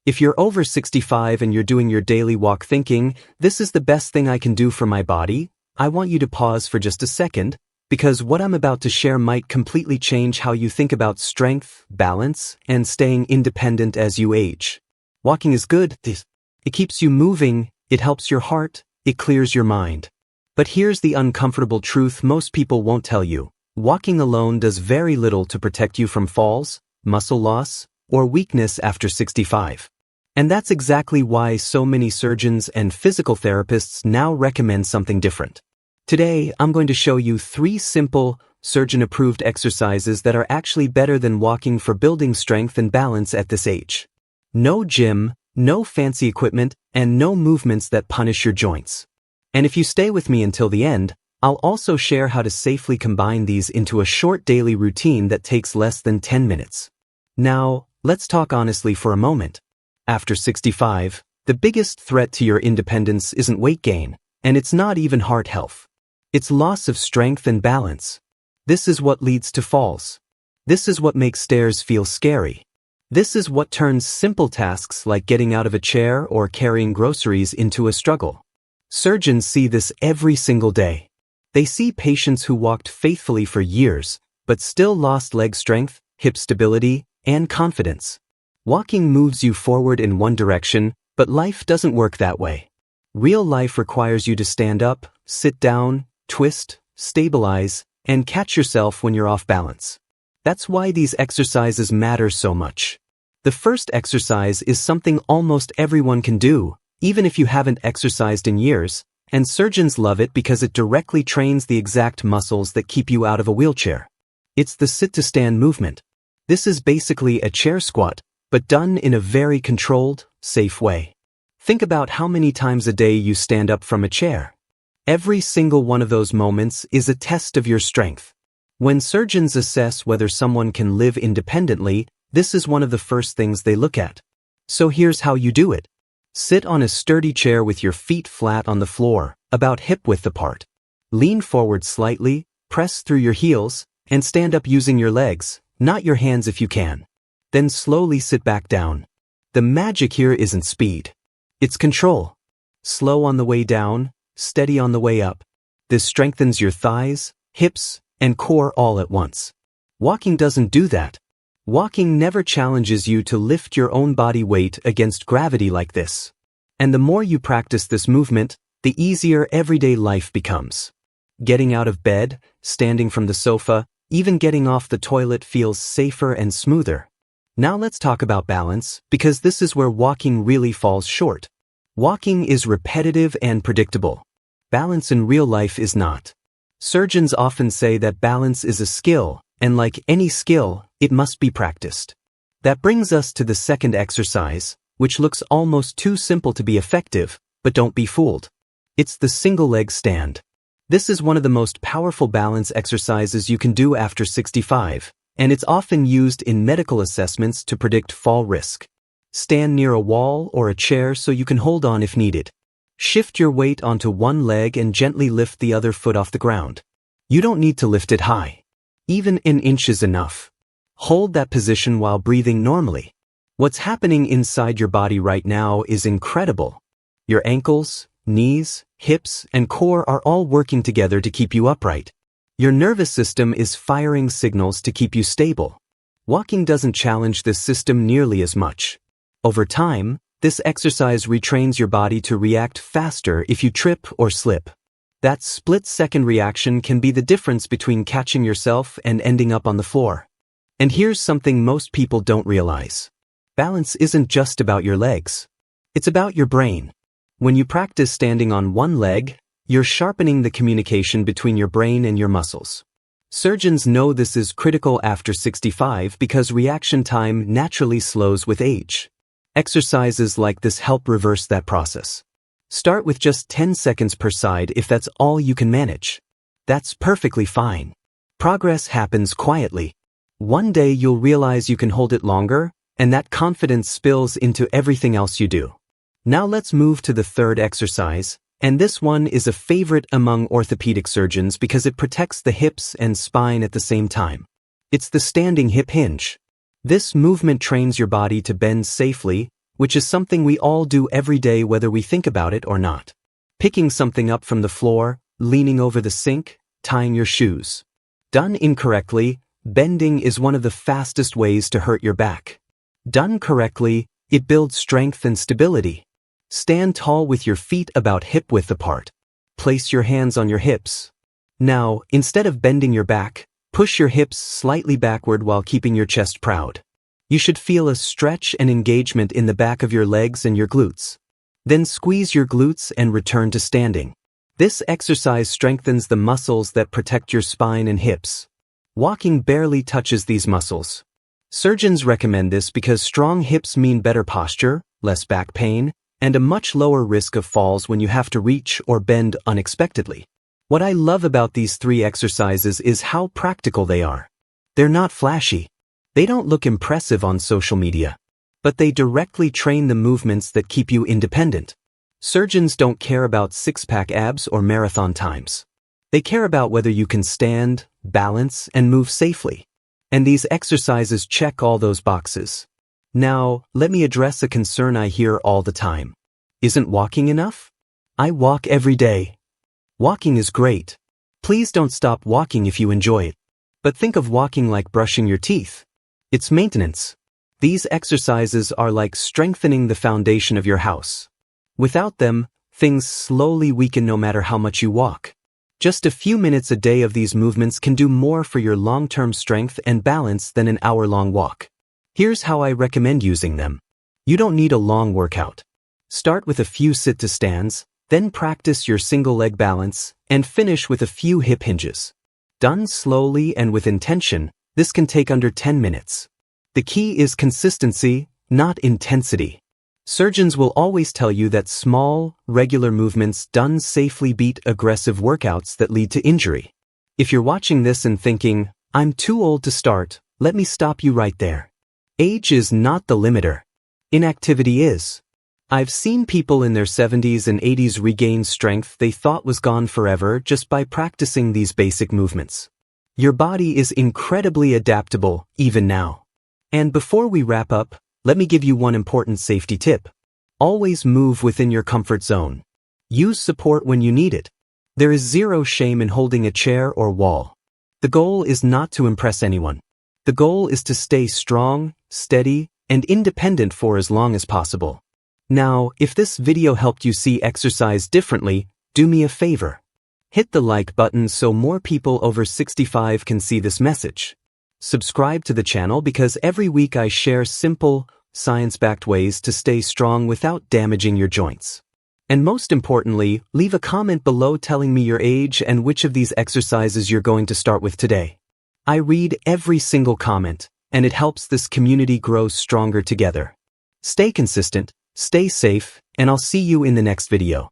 If you're over 65 and you're doing your daily walk thinking, "This is the best thing I can do for my body," I want you to pause for just a second, because what I'm about to share might completely change how you think about strength, balance, and staying independent as you age. Walking is good. It keeps you moving, it helps your heart, it clears your mind. But here's the uncomfortable truth most people won't tell you. Walking alone does very little to protect you from falls, muscle loss, or weakness after 65. And that's exactly why so many surgeons and physical therapists now recommend something different. Today, I'm going to show you 3 simple, surgeon-approved exercises that are actually better than walking for building strength and balance at this age. No gym, no fancy equipment, and no movements that punish your joints. And if you stay with me until the end, I'll also share how to safely combine these into a short daily routine that takes less than 10 minutes. Now, let's talk honestly for a moment. After 65, the biggest threat to your independence isn't weight gain, and it's not even heart health. It's loss of strength and balance. This is what leads to falls. This is what makes stairs feel scary. This is what turns simple tasks like getting out of a chair or carrying groceries into a struggle. Surgeons see this every single day. They see patients who walked faithfully for years, but still lost leg strength, hip stability, and confidence. Walking moves you forward in one direction, but life doesn't work that way. Real life requires you to stand up, sit down, twist, stabilize, and catch yourself when you're off balance. That's why these exercises matter so much. The first exercise is something almost everyone can do, even if you haven't exercised in years, and surgeons love it because it directly trains the exact muscles that keep you out of a wheelchair. It's the sit-to-stand movement. This is basically a chair squat, but done in a very controlled, safe way. Think about how many times a day you stand up from a chair. Every single one of those moments is a test of your strength. When surgeons assess whether someone can live independently, this is one of the first things they look at. So here's how you do it. Sit on a sturdy chair with your feet flat on the floor, about hip-width apart. Lean forward slightly, press through your heels, and stand up using your legs, not your hands if you can. Then slowly sit back down. The magic here isn't speed. It's control. Slow on the way down, steady on the way up. This strengthens your thighs, hips, and core all at once. Walking doesn't do that. Walking never challenges you to lift your own body weight against gravity like this. And the more you practice this movement, the easier everyday life becomes. Getting out of bed, standing from the sofa, even getting off the toilet feels safer and smoother. Now let's talk about balance, because this is where walking really falls short. Walking is repetitive and predictable. Balance in real life is not. Surgeons often say that balance is a skill, and like any skill, it must be practiced. That brings us to the second exercise, which looks almost too simple to be effective, but don't be fooled. It's the single leg stand. This is one of the most powerful balance exercises you can do after 65, and it's often used in medical assessments to predict fall risk. Stand near a wall or a chair so you can hold on if needed. Shift your weight onto one leg and gently lift the other foot off the ground. You don't need to lift it high. Even an inch is enough. Hold that position while breathing normally. What's happening inside your body right now is incredible. Your ankles, knees, hips, and core are all working together to keep you upright. Your nervous system is firing signals to keep you stable. Walking doesn't challenge this system nearly as much. Over time, this exercise retrains your body to react faster if you trip or slip. That split-second reaction can be the difference between catching yourself and ending up on the floor. And here's something most people don't realize. Balance isn't just about your legs. It's about your brain. When you practice standing on one leg, you're sharpening the communication between your brain and your muscles. Surgeons know this is critical after 65 because reaction time naturally slows with age. Exercises like this help reverse that process. Start with just 10 seconds per side if that's all you can manage. That's perfectly fine. Progress happens quietly. One day you'll realize you can hold it longer, and that confidence spills into everything else you do. Now let's move to the third exercise, and this one is a favorite among orthopedic surgeons because it protects the hips and spine at the same time. It's the standing hip hinge. This movement trains your body to bend safely, which is something we all do every day whether we think about it or not. Picking something up from the floor, leaning over the sink, tying your shoes. Done incorrectly, bending is one of the fastest ways to hurt your back. Done correctly, it builds strength and stability. Stand tall with your feet about hip-width apart. Place your hands on your hips. Now, instead of bending your back, push your hips slightly backward while keeping your chest proud. You should feel a stretch and engagement in the back of your legs and your glutes. Then squeeze your glutes and return to standing. This exercise strengthens the muscles that protect your spine and hips. Walking barely touches these muscles. Surgeons recommend this because strong hips mean better posture, less back pain, and a much lower risk of falls when you have to reach or bend unexpectedly. What I love about these 3 exercises is how practical they are. They're not flashy. They don't look impressive on social media. But they directly train the movements that keep you independent. Surgeons don't care about six-pack abs or marathon times. They care about whether you can stand, balance, and move safely. And these exercises check all those boxes. Now, let me address a concern I hear all the time. Isn't walking enough? I walk every day. Walking is great. Please don't stop walking if you enjoy it. But think of walking like brushing your teeth. It's maintenance. These exercises are like strengthening the foundation of your house. Without them, things slowly weaken no matter how much you walk. Just a few minutes a day of these movements can do more for your long-term strength and balance than an hour-long walk. Here's how I recommend using them. You don't need a long workout. Start with a few sit-to-stands, then practice your single-leg balance, and finish with a few hip hinges. Done slowly and with intention, this can take under 10 minutes. The key is consistency, not intensity. Surgeons will always tell you that small, regular movements done safely beat aggressive workouts that lead to injury. If you're watching this and thinking, I'm too old to start, let me stop you right there. Age is not the limiter. Inactivity is. I've seen people in their 70s and 80s regain strength they thought was gone forever just by practicing these basic movements. Your body is incredibly adaptable, even now. And before we wrap up, let me give you one important safety tip. Always move within your comfort zone. Use support when you need it. There is zero shame in holding a chair or wall. The goal is not to impress anyone. The goal is to stay strong, steady, and independent for as long as possible. Now, if this video helped you see exercise differently, do me a favor. Hit the like button so more people over 65 can see this message. Subscribe to the channel because every week I share simple, science-backed ways to stay strong without damaging your joints. And most importantly, leave a comment below telling me your age and which of these exercises you're going to start with today. I read every single comment, and it helps this community grow stronger together. Stay consistent, stay safe, and I'll see you in the next video.